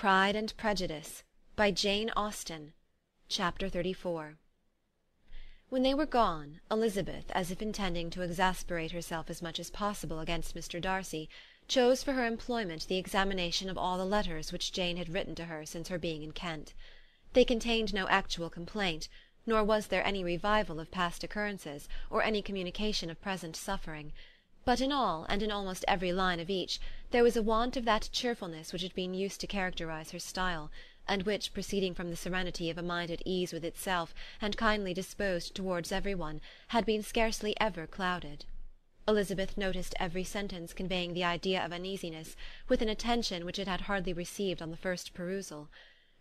Pride and Prejudice, by Jane Austen. Chapter 34. When they were gone, Elizabeth, as if intending to exasperate herself as much as possible against Mr. Darcy, chose for her employment the examination of all the letters which Jane had written to her since her being in Kent. They contained no actual complaint, nor was there any revival of past occurrences, or any communication of present suffering. But in all, and in almost every line of each, there was a want of that cheerfulness which had been used to characterize her style, and which, proceeding from the serenity of a mind at ease with itself, and kindly disposed towards every one, had been scarcely ever clouded. Elizabeth noticed every sentence conveying the idea of uneasiness, with an attention which it had hardly received on the first perusal.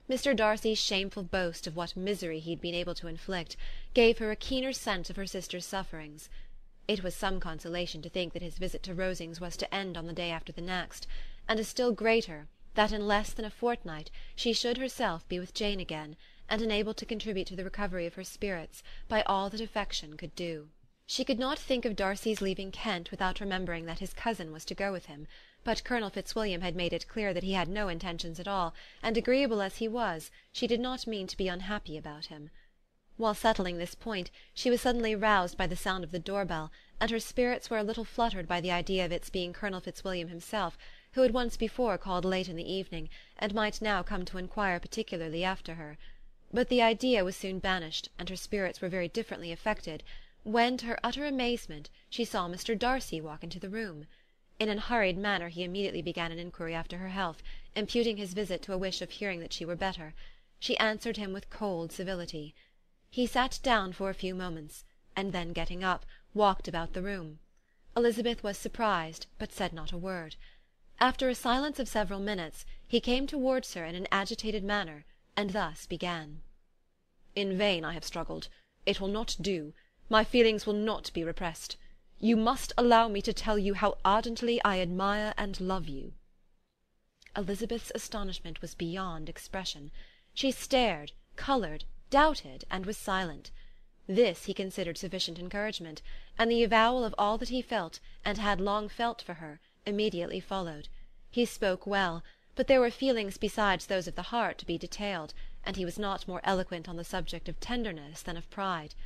Mr. Darcy's shameful boast of what misery he had been able to inflict, gave her a keener sense of her sister's sufferings. It was some consolation to think that his visit to Rosings was to end on the day after the next, and a still greater, that in less than a fortnight she should herself be with Jane again, and enabled to contribute to the recovery of her spirits by all that affection could do. She could not think of Darcy's leaving Kent without remembering that his cousin was to go with him, but Colonel Fitzwilliam had made it clear that he had no intentions at all, and agreeable as he was, she did not mean to be unhappy about him. While settling this point, she was suddenly roused by the sound of the door-bell, and her spirits were a little fluttered by the idea of its being Colonel Fitzwilliam himself, who had once before called late in the evening, and might now come to inquire particularly after her. But the idea was soon banished, and her spirits were very differently affected, when, to her utter amazement, she saw Mr. Darcy walk into the room. In a hurried manner he immediately began an inquiry after her health, imputing his visit to a wish of hearing that she were better. She answered him with cold civility. He sat down for a few moments, and then getting up, walked about the room. Elizabeth was surprised, but said not a word. After a silence of several minutes, he came towards her in an agitated manner, and thus began. "In vain I have struggled. It will not do. My feelings will not be repressed. You must allow me to tell you how ardently I admire and love you." Elizabeth's astonishment was beyond expression. She stared, coloured, doubted, and was silent. This he considered sufficient encouragement, and the avowal of all that he felt, and had long felt for her, immediately followed. He spoke well, but there were feelings besides those of the heart to be detailed, and he was not more eloquent on the subject of tenderness than of pride.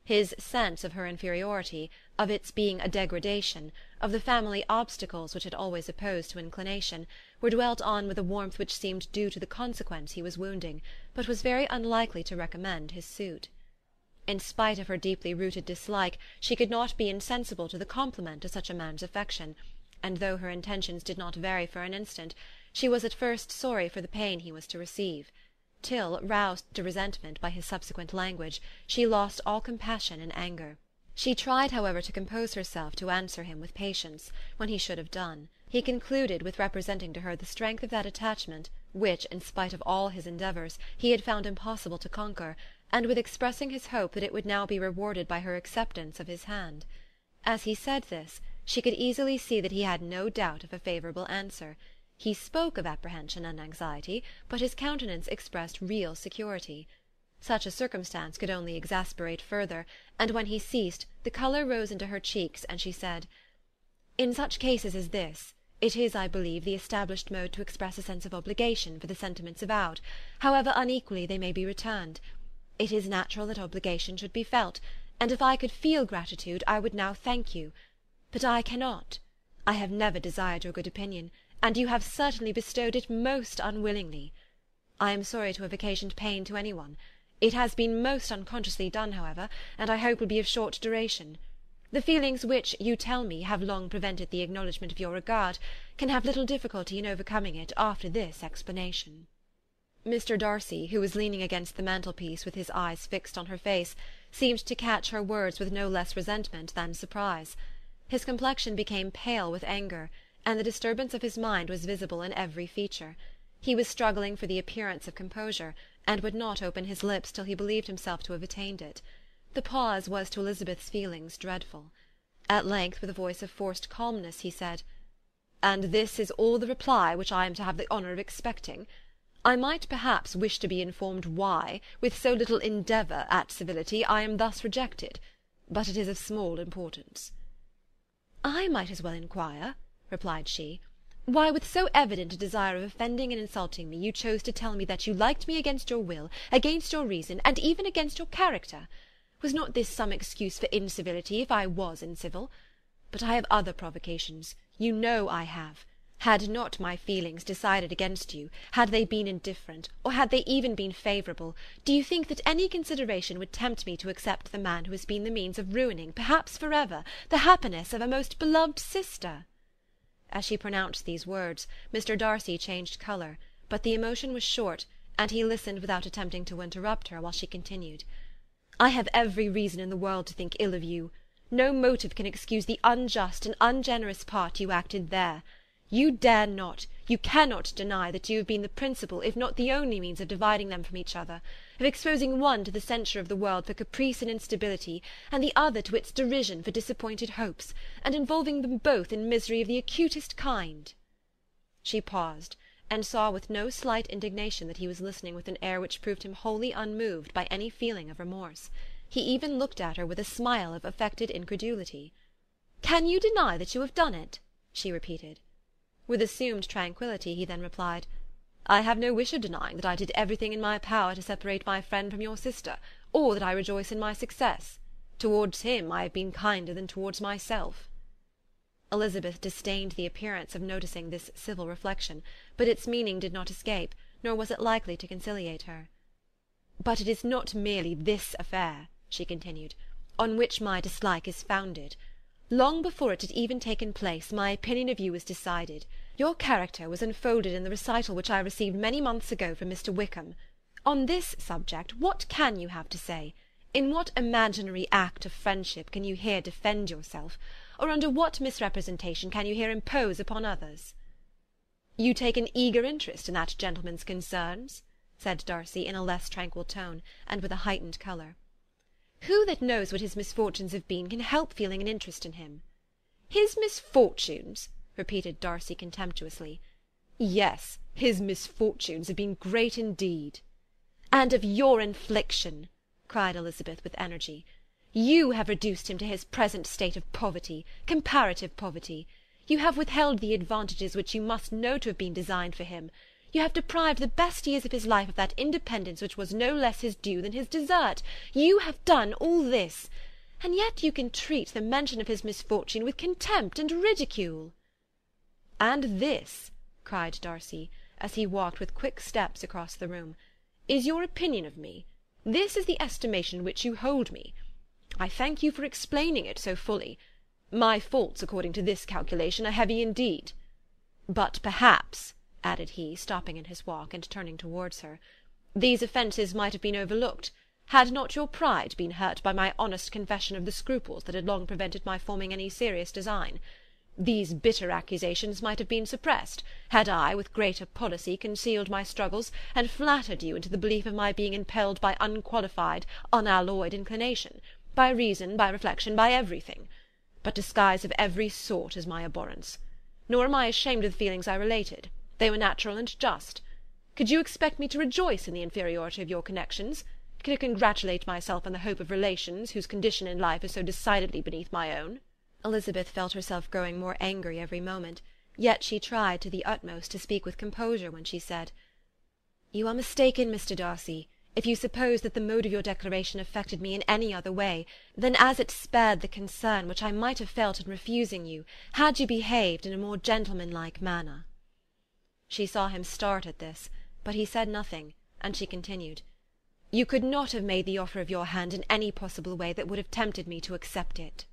His sense of her inferiority, of its being a degradation, of the family obstacles which had always opposed to inclination, were dwelt on with a warmth which seemed due to the consequence he was wounding, but was very unlikely to recommend his suit. In spite of her deeply rooted dislike, she could not be insensible to the compliment of such a man's affection, and though her intentions did not vary for an instant, she was at first sorry for the pain he was to receive, till, roused to resentment by his subsequent language, she lost all compassion in anger. She tried, however, to compose herself to answer him with patience, when he should have done. He concluded with representing to her the strength of that attachment which, in spite of all his endeavours, he had found impossible to conquer, and with expressing his hope that it would now be rewarded by her acceptance of his hand. As he said this, she could easily see that he had no doubt of a favourable answer. He spoke of apprehension and anxiety, but his countenance expressed real security. Such a circumstance could only exasperate further, and when he ceased, the colour rose into her cheeks, and she said, "In such cases as this, it is, I believe, the established mode to express a sense of obligation for the sentiments avowed, however unequally they may be returned. It is natural that obligation should be felt, and if I could feel gratitude, I would now thank you. But I cannot. I have never desired your good opinion, and you have certainly bestowed it most unwillingly. I am sorry to have occasioned pain to any one. It has been most unconsciously done, however, and I hope will be of short duration. The feelings which, you tell me, have long prevented the acknowledgment of your regard, can have little difficulty in overcoming it after this explanation." Mr. Darcy, who was leaning against the mantelpiece with his eyes fixed on her face, seemed to catch her words with no less resentment than surprise. His complexion became pale with anger, and the disturbance of his mind was visible in every feature. He was struggling for the appearance of composure, and would not open his lips till he believed himself to have attained it. The pause was to Elizabeth's feelings dreadful. At length, with a voice of forced calmness, he said, "And this is all the reply which I am to have the honour of expecting? I might perhaps wish to be informed why, with so little endeavour at civility, I am thus rejected, but it is of small importance." "I might as well inquire," replied she, Why, with so evident a desire of offending and insulting me, you chose to tell me that you liked me against your will, against your reason, and even against your character. Was not this some excuse for incivility, if I was incivil? But I have other provocations. You know I have. Had not my feelings decided against you, had they been indifferent, or had they even been favourable, do you think that any consideration would tempt me to accept the man who has been the means of ruining, perhaps for ever, the happiness of a most beloved sister?" As she pronounced these words, Mr. Darcy changed colour, but the emotion was short, and he listened without attempting to interrupt her, while she continued, "I have every reason in the world to think ill of you. No motive can excuse the unjust and ungenerous part you acted there. You dare not, you cannot deny that you have been the principal, if not the only means of dividing them from each other, of exposing one to the censure of the world for caprice and instability, and the other to its derision for disappointed hopes, and involving them both in misery of the acutest kind." She paused, and saw with no slight indignation that he was listening with an air which proved him wholly unmoved by any feeling of remorse. He even looked at her with a smile of affected incredulity. "Can you deny that you have done it?" she repeated. With assumed tranquillity he then replied, "I have no wish of denying that I did everything in my power to separate my friend from your sister, or that I rejoice in my success. Towards him I have been kinder than towards myself." Elizabeth disdained the appearance of noticing this civil reflection, but its meaning did not escape, nor was it likely to conciliate her. "But it is not merely this affair," she continued, "on which my dislike is founded. Long before it had even taken place, my opinion of you was decided. Your character was unfolded in the recital which I received many months ago from Mr. Wickham. On this subject, what can you have to say? In what imaginary act of friendship can you here defend yourself? Or under what misrepresentation can you here impose upon others?" "You take an eager interest in that gentleman's concerns?" said Darcy, in a less tranquil tone, and with a heightened colour. "Who that knows what his misfortunes have been can help feeling an interest in him?" "His misfortunes!" repeated Darcy contemptuously. "Yes, his misfortunes have been great indeed." "And of your infliction," cried Elizabeth with energy. "You have reduced him to his present state of poverty, comparative poverty. You have withheld the advantages which you must know to have been designed for him. You have deprived the best years of his life of that independence which was no less his due than his desert. You have done all this, and yet you can treat the mention of his misfortune with contempt and ridicule." "And this," cried Darcy, as he walked with quick steps across the room, "is your opinion of me? This is the estimation in which you hold me? I thank you for explaining it so fully. My faults, according to this calculation, are heavy indeed. But perhaps," added he, stopping in his walk and turning towards her, "these offences might have been overlooked, had not your pride been hurt by my honest confession of the scruples that had long prevented my forming any serious design. These bitter accusations might have been suppressed, had I, with greater policy, concealed my struggles, and flattered you into the belief of my being impelled by unqualified, unalloyed inclination, by reason, by reflection, by everything. But disguise of every sort is my abhorrence. Nor am I ashamed of the feelings I related. They were natural and just. Could you expect me to rejoice in the inferiority of your connections? To congratulate myself on the hope of relations whose condition in life is so decidedly beneath my own?" Elizabeth felt herself growing more angry every moment, yet she tried to the utmost to speak with composure when she said, "You are mistaken, Mr. Darcy, if you suppose that the mode of your declaration affected me in any other way than as it spared the concern which I might have felt in refusing you, had you behaved in a more gentlemanlike manner." She saw him start at this, but he said nothing, and she continued, "You could not have made the offer of your hand in any possible way that would have tempted me to accept it."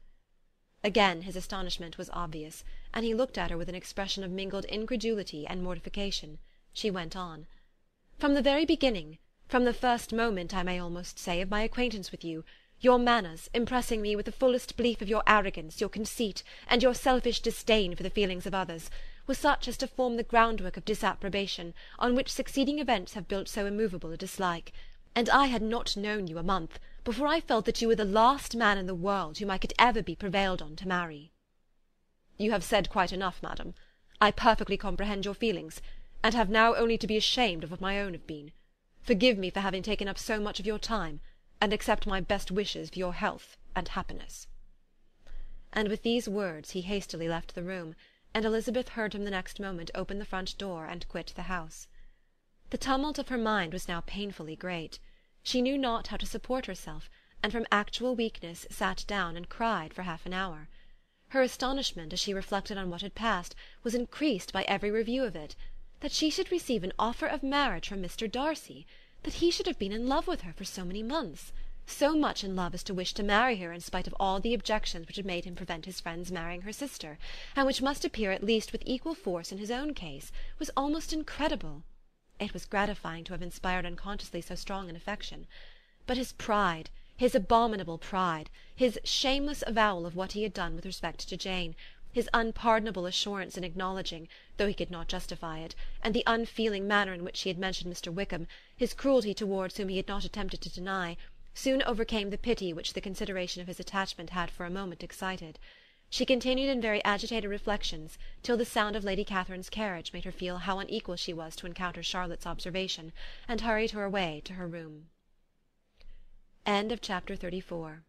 Again his astonishment was obvious, and he looked at her with an expression of mingled incredulity and mortification. She went on, "From the very beginning, from the first moment, I may almost say, of my acquaintance with you, your manners, impressing me with the fullest belief of your arrogance, your conceit, and your selfish disdain for the feelings of others, was such as to form the groundwork of disapprobation, on which succeeding events have built so immovable a dislike, and I had not known you a month before I felt that you were the last man in the world whom I could ever be prevailed on to marry." "You have said quite enough, madam. I perfectly comprehend your feelings, and have now only to be ashamed of what my own have been. Forgive me for having taken up so much of your time, and accept my best wishes for your health and happiness." And with these words he hastily left the room, and Elizabeth heard him the next moment open the front door and quit the house. The tumult of her mind was now painfully great. She knew not how to support herself, and from actual weakness sat down and cried for half an hour. Her astonishment, as she reflected on what had passed, was increased by every review of it. That she should receive an offer of marriage from Mr. Darcy! That he should have been in love with her for so many months! So much in love as to wish to marry her in spite of all the objections which had made him prevent his friends marrying her sister, and which must appear at least with equal force in his own case, was almost incredible. It was gratifying to have inspired unconsciously so strong an affection. But his pride, his abominable pride, his shameless avowal of what he had done with respect to Jane, his unpardonable assurance in acknowledging, though he could not justify it, and the unfeeling manner in which he had mentioned Mr. Wickham, his cruelty towards whom he had not attempted to deny, soon overcame the pity which the consideration of his attachment had for a moment excited. She continued in very agitated reflections, till the sound of Lady Catherine's carriage made her feel how unequal she was to encounter Charlotte's observation, and hurried her away to her room. Chapter 34